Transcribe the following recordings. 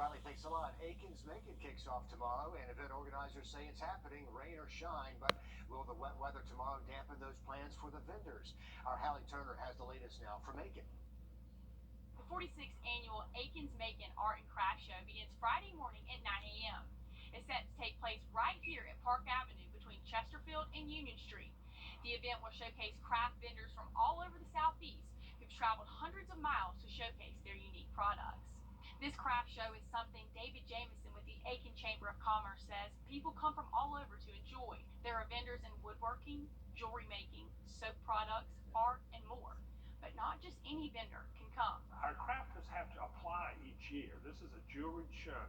Riley, thanks a lot. Aiken's Macon kicks off tomorrow, and event organizers say it's happening, rain or shine. But will the wet weather tomorrow dampen those plans for the vendors? Our Hallie Turner has the latest now from Aiken. The 46th annual Aiken's Macon Art and Craft Show begins Friday morning at 9 a.m. It's set to take place right here at Park Avenue between Chesterfield and Union Street. The event will showcase craft vendors from all over the Southeast who've traveled hundreds of miles to showcase their unique products. This craft show is something David Jamison with the Aiken Chamber of Commerce says people come from all over to enjoy. There are vendors in woodworking, jewelry making, soap products, art, and more. But not just any vendor can come. Our crafters have to apply each year. This is a jewelry show,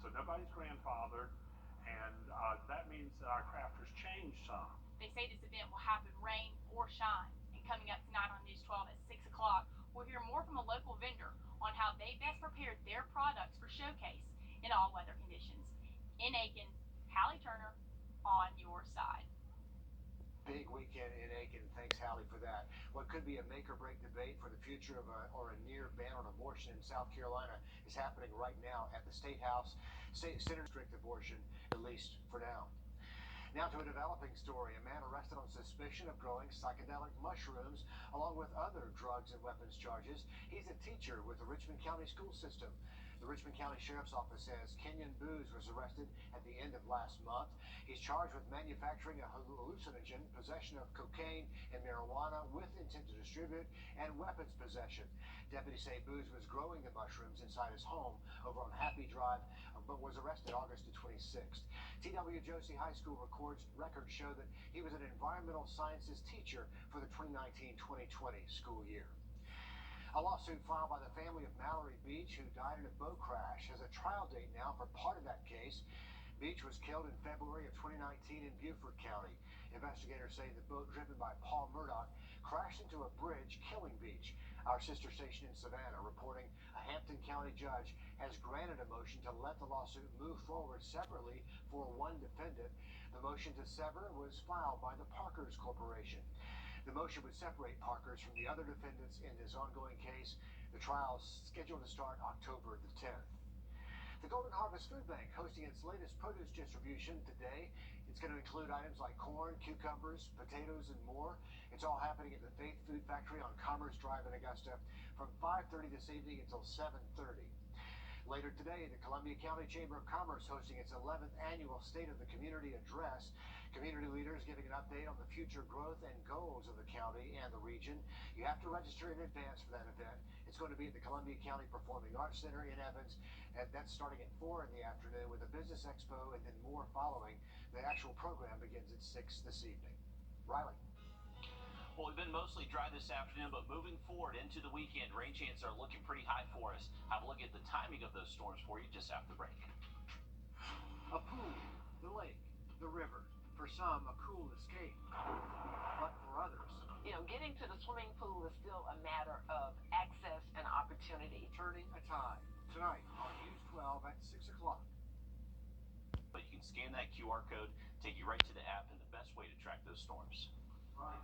so nobody's grandfathered, and that means that our crafters change some. They say this event will happen rain or shine. And coming up tonight on News 12 at 6 o'clock, we'll hear more from a local vendor on how they best prepared their products for showcase in all weather conditions. In Aiken, Hallie Turner on your side. Big weekend in Aiken. Thanks, Hallie, for that. What could be a make-or-break debate for the future of a near ban on abortion in South Carolina is happening right now at the State House. Senators restrict abortion, at least for now. Now to a developing story. A man arrested on suspicion of growing psychedelic mushrooms along with other drugs and weapons charges. He's a teacher with the Richmond County school system. The Richmond County Sheriff's Office says Kenyon Booz was arrested at the end of last month. He's charged with manufacturing a hallucinogen, possession of cocaine and marijuana with intent to distribute, and weapons possession. Deputies say Booz was growing the mushrooms inside his home over on Happy Drive, but was arrested August the 26th. T.W. Josie High School records show that he was an environmental sciences teacher for the 2019-2020 school year. A lawsuit filed by the family of Mallory Beach, who died in a boat crash, has a trial date now for part of that case. Beach was killed in February of 2019 in Beaufort County. Investigators say the boat driven by Paul Murdoch crashed into a bridge, killing Beach. Our sister station in Savannah reporting a Hampton County judge has granted a motion to let the lawsuit move forward separately for one defendant. The motion to sever was filed by the Parkers Corporation. The motion would separate Parkers from the other defendants in this ongoing case. The trial is scheduled to start October the 10th. The Golden Harvest Food Bank hosting its latest produce distribution today. It's going to include items like corn, cucumbers, potatoes, and more. It's all happening at the Faith Food Factory on Commerce Drive in Augusta from 5:30 this evening until 7:30. Later today, the Columbia County Chamber of Commerce hosting its 11th annual State of the Community Address. Community leaders giving an update on the future growth and goals of the county and the region. You have to register in advance for that event. It's going to be at the Columbia County Performing Arts Center in Evans, and that's starting at 4 in the afternoon with a business expo and then more following. The actual program begins at 6 this evening. Riley. Well, we've been mostly dry this afternoon, but moving forward into the weekend, rain chances are looking pretty high for us. Have a look at the timing of those storms for you just after the break. A pool, the lake, the river. For some, a cool escape. But for others, getting to the swimming pool is still a matter of access and opportunity. Turning a tide. Tonight on News 12 at 6 o'clock. But you can scan that QR code, take you right to the app, and the best way to track those storms.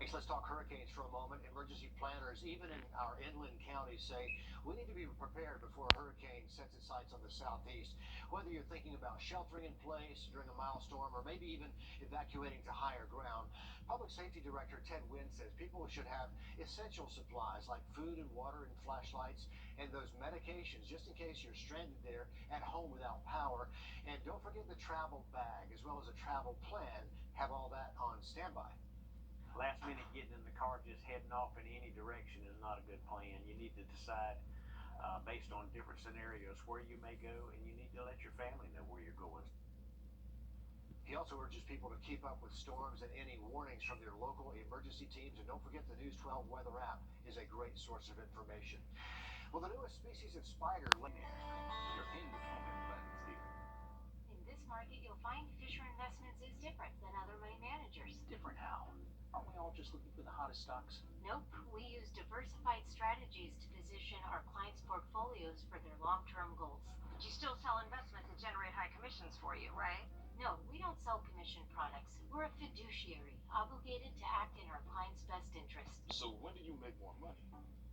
Next, let's talk hurricanes for a moment. Emergency planners, even in our inland counties, say we need to be prepared before a hurricane sets its sights on the southeast. Whether you're thinking about sheltering in place during a mild storm or maybe even evacuating to higher ground, Public Safety Director Ted Wynn says people should have essential supplies like food and water and flashlights and those medications just in case you're stranded there at home without power. And don't forget the travel bag as well as a travel plan. Have all that on standby. Last minute getting in the car just heading off in any direction is not a good plan. You need to decide based on different scenarios where you may go, and you need to let your family know where you're going. He also urges people to keep up with storms and any warnings from their local emergency teams. And don't forget the News 12 weather app is a great source of information. Well, the newest species of spider... You're in with home buttons here. In this market, you'll find Fisher Investments is different than other money managers. Different how? Aren't we all just looking for the hottest stocks? Nope. We use diversified strategies to position our clients' portfolios for their long-term goals. But you still sell investments that generate high commissions for you, right? No, we don't sell commission products. We're a fiduciary, obligated to act in our clients' best interest. So when do you make more money?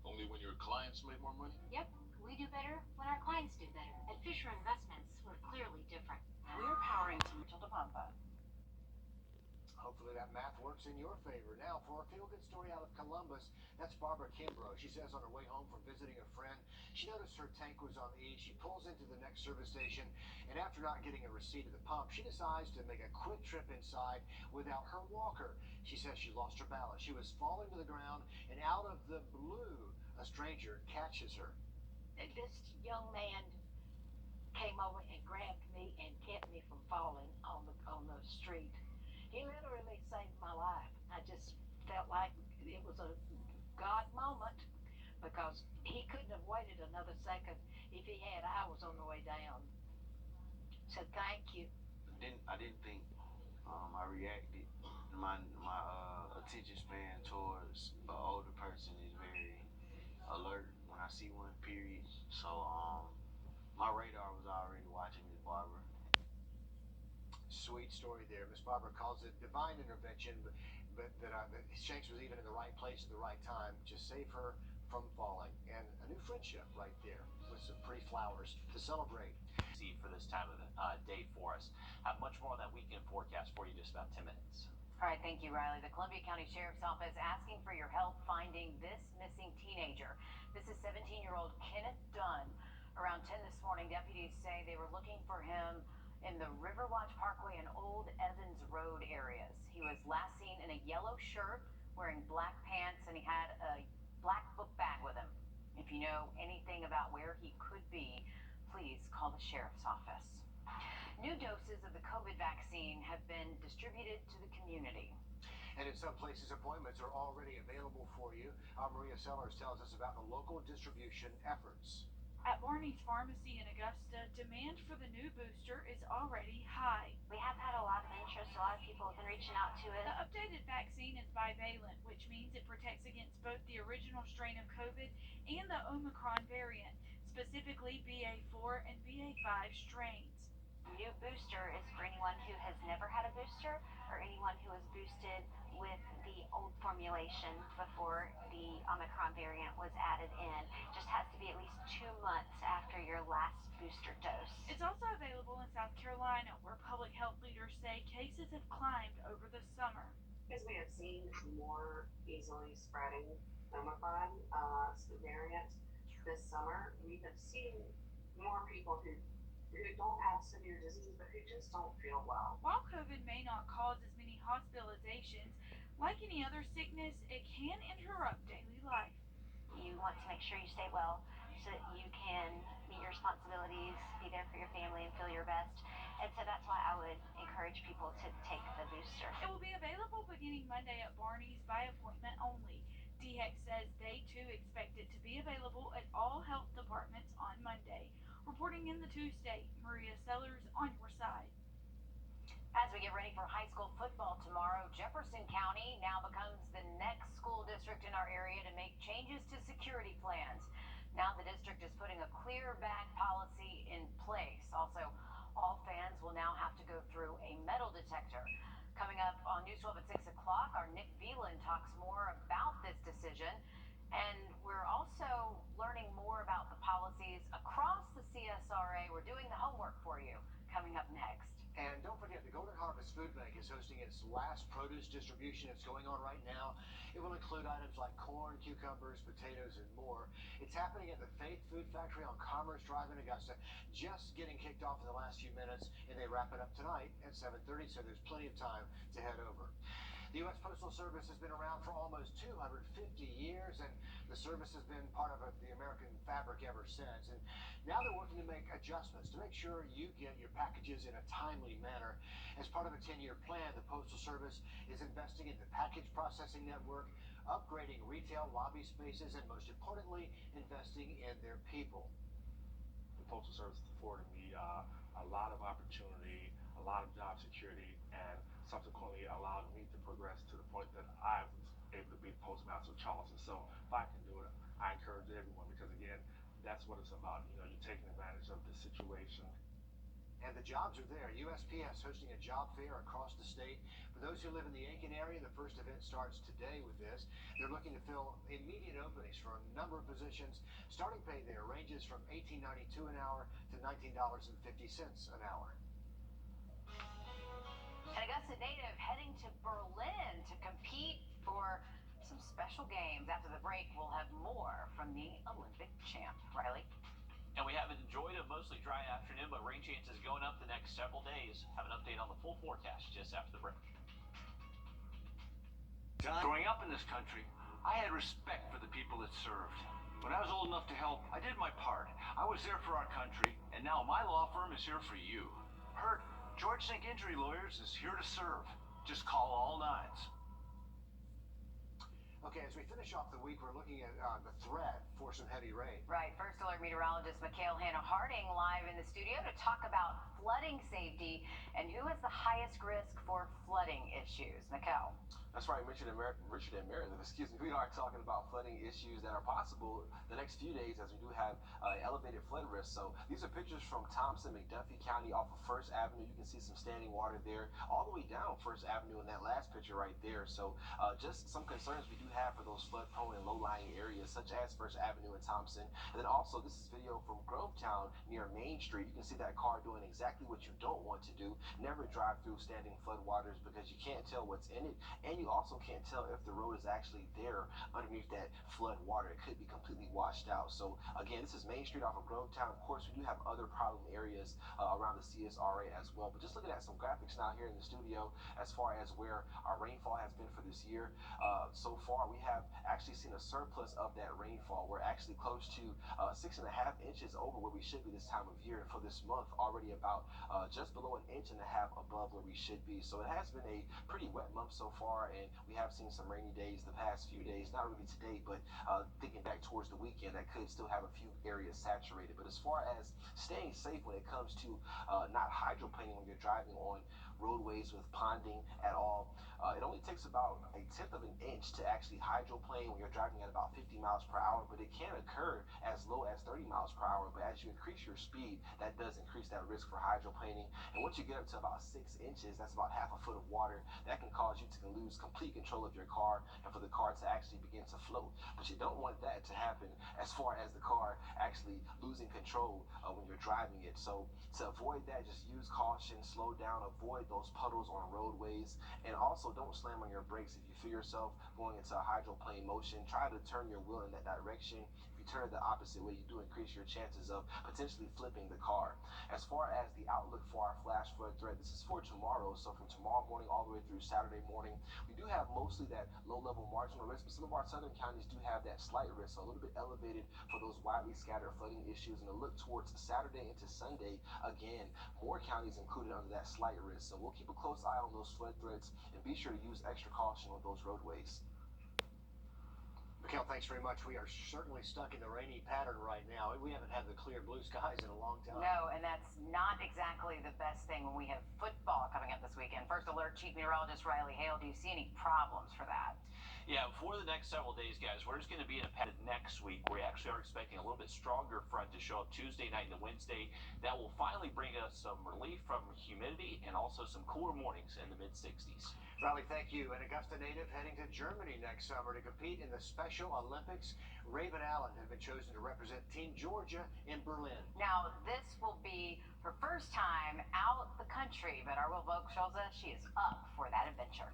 Only when your clients make more money? Yep. We do better when our clients do better. At Fisher investments were clearly different. We're powering to the Pampa. Hopefully that math works in your favor. Now, for a feel-good story out of Columbus, that's Barbara Kimbrough. She says on her way home from visiting a friend, she noticed her tank was on E. She pulls into the next service station, and after not getting a receipt at the pump, she decides to make a quick trip inside without her walker. She says she lost her balance. She was falling to the ground, and out of the blue, a stranger catches her. This young man came over and grabbed me and kept me from falling on the street. He literally saved my life. I just felt like it was a God moment because he couldn't have waited another second. If he had, I was on the way down. So thank you. I didn't think. I reacted. My attention span towards an older person is very alert when I see one. Period. So my radar was already watching Miss Barbara. Sweet story there. Miss Barbara calls it divine intervention, but that Shanks was even in the right place at the right time. Just save her from falling. And a new friendship right there with some pretty flowers to celebrate. See for this time of the day for us. Have much more on that weekend forecast for you in just about 10 minutes. All right, thank you, Riley. The Columbia County Sheriff's Office asking for your help finding this missing teenager. This is 17-year-old Kenneth Dunn. Around 10 this morning, deputies say they were looking for him in the Riverwatch Parkway and Old Evans Road areas. He was last seen in a yellow shirt, wearing black pants, and he had a black book bag with him. If you know anything about where he could be, please call the Sheriff's Office. New doses of the COVID vaccine have been distributed to the community. And in some places, appointments are already available for you. Maria Sellers tells us about the local distribution efforts. At Barney's Pharmacy in Augusta, demand for the new booster is already high. We have had a lot of interest. A lot of people have been reaching out to us. The updated vaccine is bivalent, which means it protects against both the original strain of COVID and the Omicron variant, specifically BA4 and BA5 strains. New booster is for anyone who has never had a booster or anyone who was boosted with the old formulation before the Omicron variant was added in. Just has to be at least 2 months after your last booster dose. It's also available in South Carolina, where public health leaders say cases have climbed over the summer. Because we have seen more easily spreading Omicron variant this summer, we have seen more people who don't have severe disease, but who just don't feel well. While COVID may not cause as many hospitalizations, like any other sickness, it can interrupt daily life. You want to make sure you stay well so that you can meet your responsibilities, be there for your family, and feel your best. And so that's why I would encourage people to take the booster. It will be available beginning Monday at Barney's by appointment only. DHEC says they too expect it to be available at all health departments on Monday. Reporting in the two-state, Maria Sellers on your side. As we get ready for high school football tomorrow, Jefferson County now becomes the next school district in our area to make changes to security plans. Now the district is putting a clear bag policy in place. Also, all fans will now have to go through a metal detector. Coming up on News 12 at 6 o'clock, our Nick Veland talks more about this decision. And we're also learning more about the policies across the CSRA. We're doing the homework for you coming up next. And don't forget, the Golden Harvest Food Bank is hosting its last produce distribution. It's going on right now. It will include items like corn, cucumbers, potatoes, and more. It's happening at the Faith Food Factory on Commerce Drive in Augusta. Just getting kicked off in the last few minutes, and they wrap it up tonight at 7:30, so there's plenty of time to head over. The U.S. Postal Service has been around for almost 250 years, and the service has been part of the American fabric ever since. And now they're working to make adjustments to make sure you get your packages in a timely manner. As part of a 10-year plan, the Postal Service is investing in the package processing network, upgrading retail lobby spaces, and most importantly, investing in their people. The Postal Service is affording me a lot of opportunity, a lot of job security, and subsequently allowed me to progress to the point that I was able to be the postmaster of Charleston. So if I can do it, I encourage everyone, because again, that's what it's about. You know, you're taking advantage of the situation. and the jobs are there. USPS hosting a job fair across the state. For those who live in the Aiken area, the first event starts today with this. They're looking to fill immediate openings for a number of positions. Starting pay there ranges from $18.92 an hour to $19.50 an hour. An Augusta native heading to Berlin to compete for some special games. After the break, we'll have more from the Olympic champ. Riley? And we have enjoyed a mostly dry afternoon, but rain chances going up the next several days. Have an update on the full forecast just after the break. Growing up in this country, I had respect for the people it served. When I was old enough to help, I did my part. I was there for our country, and now my law firm is here for you. Hurt, George Sink Injury Lawyers is here to serve. Just call all nines. Okay, as we finish off the week, we're looking at the threat for some heavy rain. Right. First Alert meteorologist Mikhail Hannah-Harding live in the studio to talk about flooding safety and who has the highest risk for flooding issues. Mikhail. That's right, Richard and Meredith, we are talking about flooding issues that are possible the next few days as we do have elevated flood risk. So these are pictures from Thompson, McDuffie County off of First Avenue. You can see some standing water there all the way down First Avenue in that last picture right there. So just some concerns we do have for those flood-prone and low-lying areas such as First Avenue and Thompson. And then also this is video from Grovetown near Main Street. You can see that car doing exactly what you don't want to do. Never drive through standing flood waters because you can't tell what's in it, and you also can't tell if the road is actually there underneath that flood water. It could be completely washed out. So again, this is Main Street off of Grovetown. Of course, we do have other problem areas around the CSRA as well. But just looking at some graphics now here in the studio as far as where our rainfall has been for this year. So far, we have actually seen a surplus of that rainfall. We're actually close to 6.5 inches over where we should be this time of year. And for this month, already about just below 1.5 inches above where we should be. So it has been a pretty wet month so far, and we have seen some rainy days the past few days. Not really today, but thinking back towards the weekend, that could still have a few areas saturated. But as far as staying safe when it comes to not hydroplaning when you're driving on roadways with ponding at all, it only takes about 1/10 of an inch to actually hydroplane when you're driving at about 50 miles per hour, but it can occur as low as 30 miles per hour. But as you increase your speed, that does increase that risk for hydroplaning. And once you get up to about 6 inches, that's about half a foot of water, that can cause you to lose complete control of your car and for the car to actually begin to float. But you don't want that to happen as far as the car actually losing control when you're driving it. So to avoid that, just use caution, slow down, avoid those puddles on roadways, and also don't slam on your brakes. If you feel yourself going into a hydroplane motion, try to turn your wheel in that direction. If you turn it the opposite way, you do increase your chances of potentially flipping the car. As far as the outlook for our flash flood threat, this is for tomorrow. So from tomorrow morning all the way through Saturday morning, we do have mostly that low-level marginal risk, but some of our southern counties do have that slight risk, so a little bit elevated for those widely scattered flooding issues. And a look towards Saturday into Sunday, again, more counties included under that slight risk. So we'll keep a close eye on those flood threats and be sure to use extra caution on those roadways. Mikhail, thanks very much. We are certainly stuck in the rainy pattern right now. We haven't had the clear blue skies in a long time. No, and that's not exactly the best thing when we have football coming up this weekend. First Alert Chief Meteorologist Riley Hale, do you see any problems for that? Yeah, for the next several days, guys, we're just going to be in a pattern next week. We actually are expecting a little bit stronger front to show up Tuesday night and Wednesday. That will finally bring us some relief from humidity and also some cooler mornings in the mid-60s. Riley, thank you. An Augusta native heading to Germany next summer to compete in the Special Olympics. Raven Allen has been chosen to represent Team Georgia in Berlin. Now, this will be her first time out the country, but our Will Vogt shows us she is up for that adventure.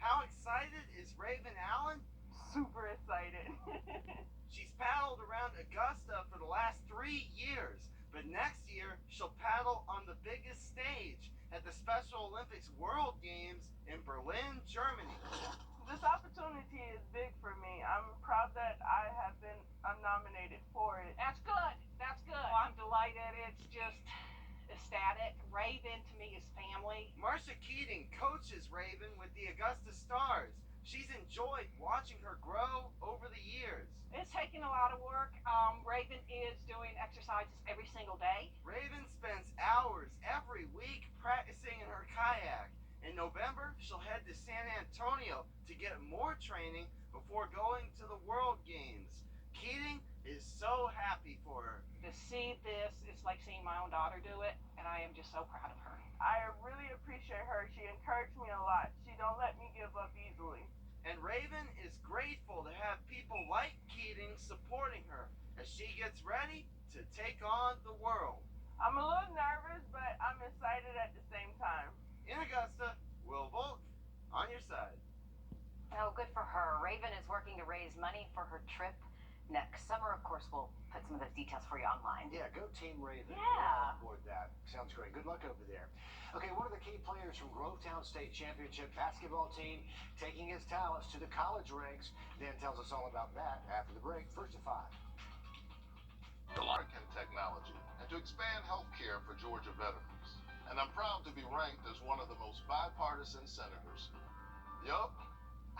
How excited is Raven Allen? Super excited. She's paddled around Augusta for the last 3 years, but next year she'll paddle on the biggest stage at the Special Olympics World Games in Berlin, Germany. This opportunity is big for me. I'm proud that I'm nominated for it. That's good. That's good. Well, I'm delighted. It's just ecstatic. Raven to me is family. Marcia Keating coaches Raven with the Augusta Stars. She's enjoyed watching her grow over the years. It's taken a lot of work. Raven is doing exercises every single day. Raven spends hours every week practicing in her kayak. In November, she'll head to San Antonio to get more training before going to the World Games. Keating is so happy for her. To see this, it's like seeing my own daughter do it, and I am just so proud of her. I really appreciate her. She encouraged me a lot. She don't let me give up easily. And Raven is grateful to have people like Keating supporting her as she gets ready to take on the world. I'm a little nervous, but I'm excited at the same time. In Augusta, Will Volk, on your side. Oh, good for her. Raven is working to raise money for her trip next summer. Of course, we'll put some of those details for you online. Yeah, go Team Raven. Yeah. We're all on board that. Sounds great. Good luck over there. Okay, one of the key players from Grovetown State Championship basketball team taking his talents to the college ranks. Dan tells us all about that after the break. First to 5. American technology and to expand health care for Georgia veterans. And I'm proud to be ranked as one of the most bipartisan senators. Yup,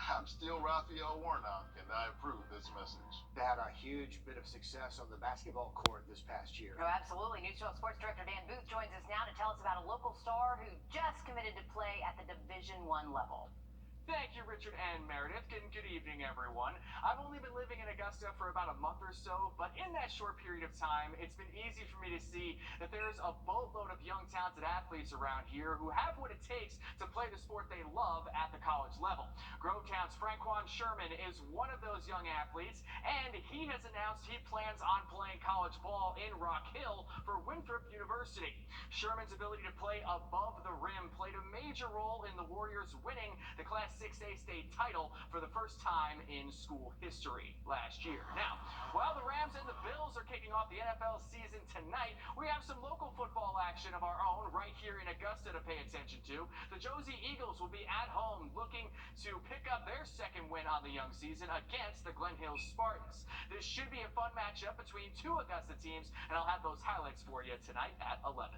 I'm still Raphael Warnock, and I approve this message. They had a huge bit of success on the basketball court this past year. Oh, absolutely. News 12 Sports Director Dan Booth joins us now to tell us about a local star who just committed to play at the Division I level. Thank you, Richard and Meredith, and good evening, everyone. I've only been living in Augusta for about a month or so, but in that short period of time, it's been easy for me to see that there's a boatload of young, talented athletes around here who have what it takes to play the sport they love at the college level. Grovetown's Franquan Sherman is one of those young athletes, and he has announced he plans on playing college ball in Rock Hill for Winthrop University. Sherman's ability to play above the rim played a major role in the Warriors winning the Class 6A state title for the first time in school history last year. Now, while the Rams and the Bills are kicking off the NFL season tonight, we have some local football action of our own right here in Augusta to pay attention to. The Josie Eagles will be at home looking to pick up their second win on the young season against the Glen Hills Spartans. This should be a fun matchup between two Augusta teams, and I'll have those highlights for you tonight at 11.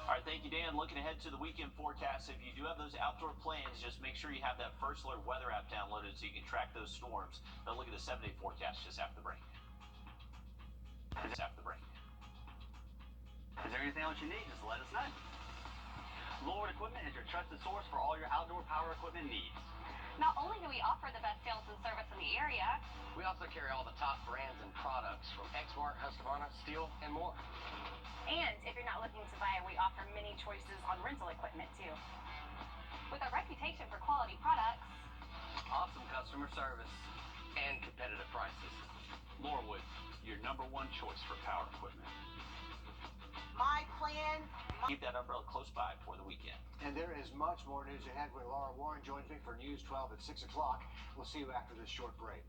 All right, thank you, Dan. Looking ahead to the weekend forecast, if you do have those outdoor plans, just make sure you have that First Alert weather app downloaded so you can track those storms. Now look at the 7-day forecast just after the break. Just after the break. Is there anything else you need? Just let us know. Lord Equipment is your trusted source for all your outdoor power equipment needs. Not only do we offer the best sales and service in the area, we also carry all the top brands and products from Exmark, Husqvarna, Steel, and more. and if you're not looking to buy, we offer many choices on rental equipment too. With our reputation for quality products, awesome customer service, and competitive prices. Lorwood, your #1 choice for power equipment. My plan. Keep that umbrella close by for the weekend. And there is much more news ahead when Laura Warren joins me for News 12 at 6 o'clock. We'll see you after this short break.